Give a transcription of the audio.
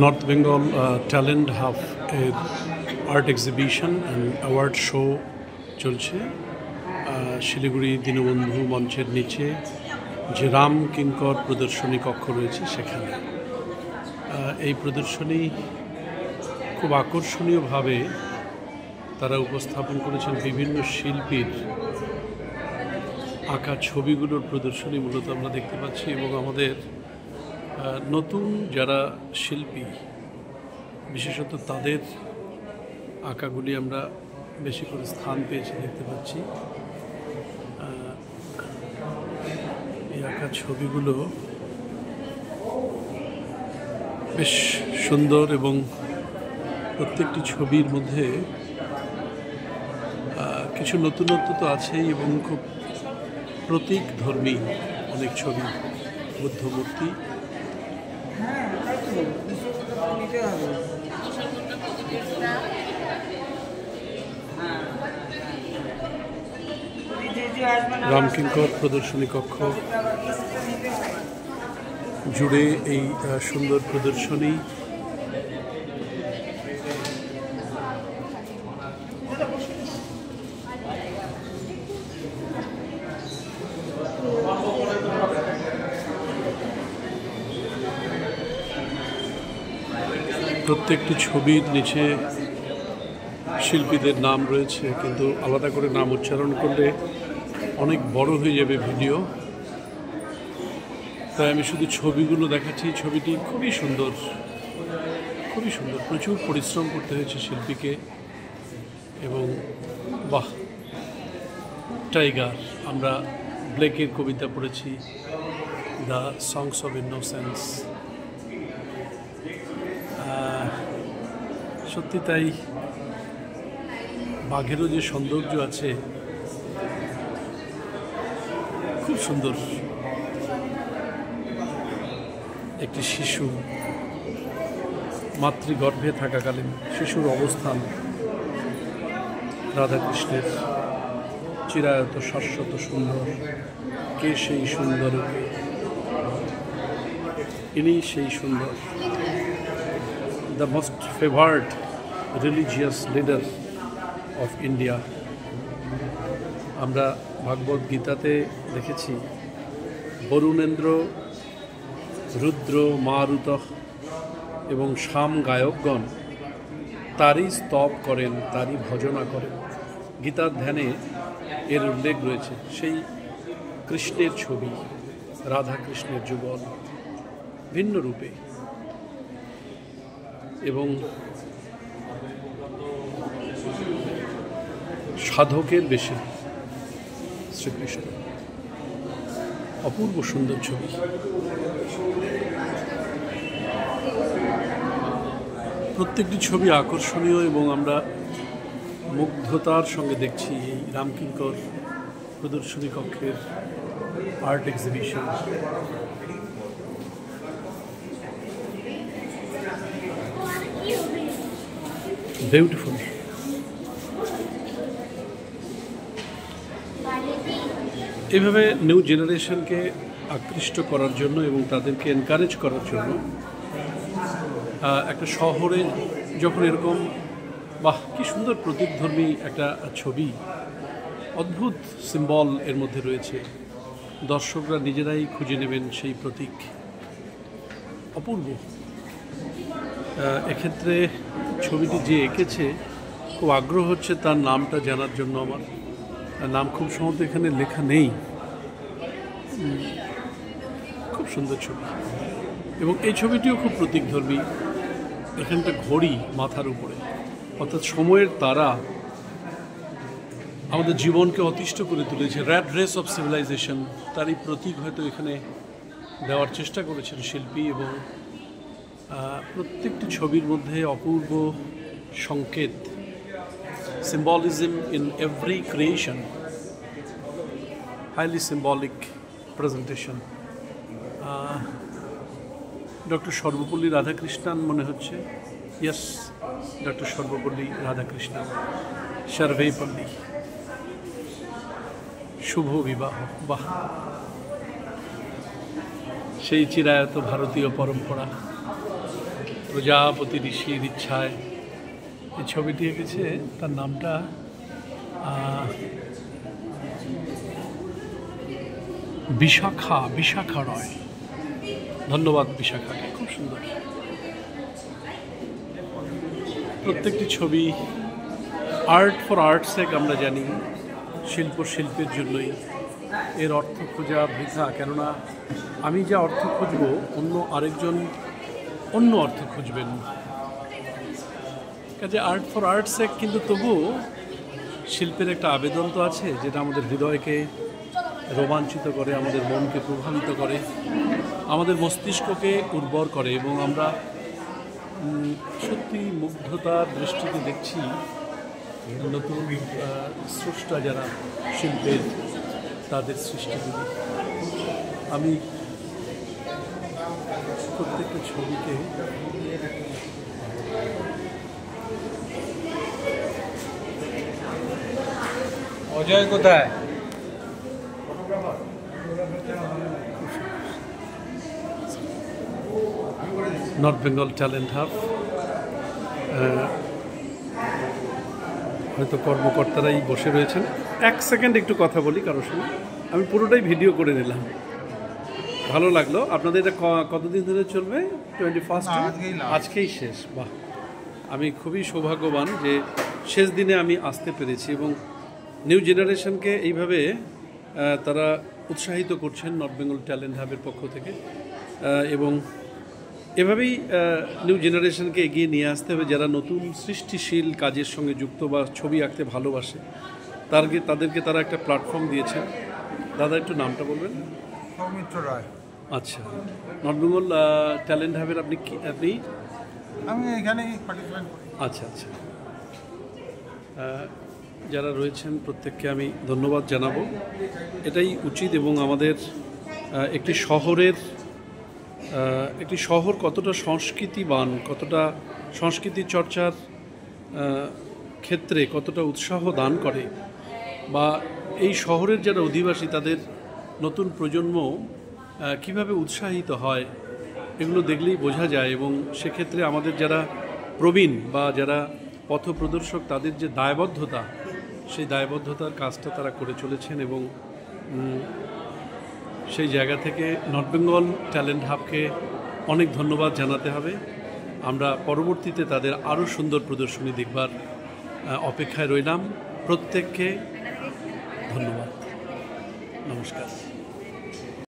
North Bengal Talent have a art exhibition and award show চলছে শিলিগুড়ি দীনবন্ধু মঞ্চের নিচে যে রাম কিঙ্কর প্রদর্শনী কক্ষ রয়েছে সেখানে এই প্রদর্শনী খুব আকর্ষণীয়ভাবে তারা উপস্থাপন করেছেন বিভিন্ন শিল্পীর আঁকা ছবিগুলোর প্রদর্শনী মূলত আমরা দেখতে পাচ্ছি এবং আমাদের নতুন যারা শিল্পী বিশেষত তাদের আঁকাগুলি আমরা বেশি করে স্থান পেয়েছি দেখতে পাচ্ছি এই আঁকা ছবিগুলো বেশ সুন্দর এবং প্রত্যেকটি ছবির মধ্যে কিছু নতুনত্ব তো আছেই এবং খুব প্রতীক ধর্মী অনেক ছবি বুদ্ধ মূর্তি রামকিঙ্কর প্রদর্শনী কক্ষ জুড়ে এই সুন্দর প্রদর্শনী প্রত্যেকটি ছবির নিচে শিল্পীদের নাম রয়েছে কিন্তু আলাদা করে নাম উচ্চারণ করলে অনেক বড় হয়ে যাবে ভিডিও, তাই আমি শুধু ছবিগুলো দেখাচ্ছি। ছবিটি খুবই সুন্দর, প্রচুর পরিশ্রম করতে হয়েছে শিল্পীকে এবং বাহ, টাইগার। আমরা ব্লেকের কবিতা পড়েছি, দ্য সংস অফ ইনোসেন্স। সত্যি তাই, বাঘেরও যে সৌন্দর্য আছে খুব সুন্দর। একটি শিশু মাতৃগর্ভে থাকাকালীন শিশুর অবস্থান, রাধাকৃষ্ণের চিরায়ত শাশ্বত সুন্দর, কে সেই সুন্দর, ইনি সেই সুন্দর, the most favoured religious leader of India. আমরা ভাগবত গীতাতে দেখেছি বরুণেন্দ্র, রুদ্র, মারুত এবং শাম গায়কগণ তারই স্তব করেন, তারই ভজনা করেন। গীতার ধ্যানে এর উল্লেখ রয়েছে। সেই কৃষ্ণের ছবি, রাধা কৃষ্ণের যুগল ভিন্ন রূপে এবং সাধকের বেশে শ্রীকৃষ্ণ। অপূর্ব সুন্দর ছবি। প্রত্যেকটি ছবি আকর্ষণীয় এবং আমরা মুগ্ধতার সঙ্গে দেখছি এই রামকিঙ্কর প্রদর্শনী কক্ষের আর্ট এক্সিবিশন। বিউটিফুল। এভাবে নিউ জেনারেশনকে আকৃষ্ট করার জন্য এবং তাদেরকে এনকারেজ করার জন্য একটা শহরে যখন এরকম বাহ কি সুন্দর প্রতীকধর্মী একটা ছবি, অদ্ভুত সিম্বল এর মধ্যে রয়েছে, দর্শকরা নিজেরাই খুঁজে নেবেন সেই প্রতীক। অপূর্ব। এক্ষেত্রে ছবিটি যে এঁকেছে খুব আগ্রহ হচ্ছে তার নামটা জানার জন্য। আমার নাম খুব সম্ভবত এখানে লেখা নেই। খুব সুন্দর ছবি এবং এই ছবিটিও খুব প্রতীকধর্মী। এখানটা ঘড়ি মাথার উপরে, অর্থাৎ সময়ের তারা আমাদের জীবনকে অতিষ্ঠ করে তুলেছে। র্যাট রেস অফ সিভিলাইজেশন, তারই প্রতীক হয়তো এখানে দেওয়ার চেষ্টা করেছেন শিল্পী এবং প্রত্যেকটি ছবির মধ্যে অপূর্ব সংকেত, symbolism in every creation, highly symbolic presentation. Doctor Sarvepalli Radhakrishnan মনে হচ্ছে, ইয়েস, ডক্টর সর্বপল্লী রাধাকৃষ্ণন, সর্বেপল্লী, শুভ বিবাহ। বাহ, সেই চিরায়ত ভারতীয় পরম্পরা, প্রজাপতি ঋষির ইচ্ছায় এই ছবিটি এঁকেছে। তার নামটা বিশাখা রয়। ধন্যবাদ বিশাখাকে, খুব সুন্দর। প্রত্যেকটি ছবি আর্ট ফর আর্টস সেক, আমরা জানি শিল্পের জন্যই। এর অর্থ খোঁজা বৃথা, কেননা আমি যা অর্থ খুঁজব আরেকজন অন্য অর্থ খুঁজবেন। কাজে আর্ট ফর আর্টস সেক, কিন্তু তবুও শিল্পের একটা আবেদন তো আছে, যেটা আমাদের হৃদয়কে রোমাঞ্চিত করে, আমাদের মনকে প্রভাবিত করে, আমাদের মস্তিষ্ককে উর্বর করে, এবং আমরা সত্যি মুগ্ধতার দৃষ্টিতে দেখছি নতুন স্রষ্টা যারা শিল্পের, তাদের সৃষ্টিগুলি। আমি প্রত্যেকটা ছবিকে অজয় কোথায়? নর্থ বেঙ্গল ট্যালেন্ট হাব, হয়তো কর্মকর্তারাই বসে রয়েছেন। এক সেকেন্ড একটু কথা বলি কারোর সঙ্গে। আমি পুরোটাই ভিডিও করে নিলাম, ভালো লাগলো। আপনাদের এটা কতদিন ধরে চলবে? 21 আজকেই শেষ। বাহ, আমি খুবই সৌভাগ্যবান যে শেষ দিনে আমি আসতে পেরেছি, এবং নিউ জেনারেশনকে এইভাবে তারা উৎসাহিত করছেন নর্থ বেঙ্গল ট্যালেন্ট হাবের পক্ষ থেকে, এবং এভাবেই নিউ জেনারেশনকে এগিয়ে নিয়ে আসতে হবে। যারা নতুন সৃষ্টিশীল কাজের সঙ্গে যুক্ত বা ছবি আঁকতে ভালোবাসে, তাদেরকে তারা একটা প্ল্যাটফর্ম দিয়েছেন। দাদা, একটু নামটা বলবেন? সৌমিত্র রায়। আচ্ছা, নর্থ বেঙ্গল ট্যালেন্ট হাবের আপনি আমি এখানেই পার্টিসিপেট করি। আচ্ছা, যারা রয়েছেন প্রত্যেককে আমি ধন্যবাদ জানাবো। এটাই উচিত, এবং আমাদের একটি শহর কতটা সংস্কৃতিবান, কতটা সংস্কৃতি চর্চার ক্ষেত্রে কতটা উৎসাহ দান করে, বা এই শহরের যারা অধিবাসী তাদের নতুন প্রজন্ম কিভাবে উৎসাহিত হয়, এগুলো দেখলেই বোঝা যায়। এবং সেক্ষেত্রে আমাদের যারা প্রবীণ বা যারা পথপ্রদর্শক, তাদের যে দায়বদ্ধতা, সেই দায়বদ্ধতার কাজটা তারা করে চলেছেন, এবং সেই জায়গা থেকে নর্থ বেঙ্গল ট্যালেন্ট হাবকে অনেক ধন্যবাদ জানাতে হবে। আমরা পরবর্তীতে তাদের আরও সুন্দর প্রদর্শনী দেখবার অপেক্ষায় রইলাম। প্রত্যেককে ধন্যবাদ, নমস্কার।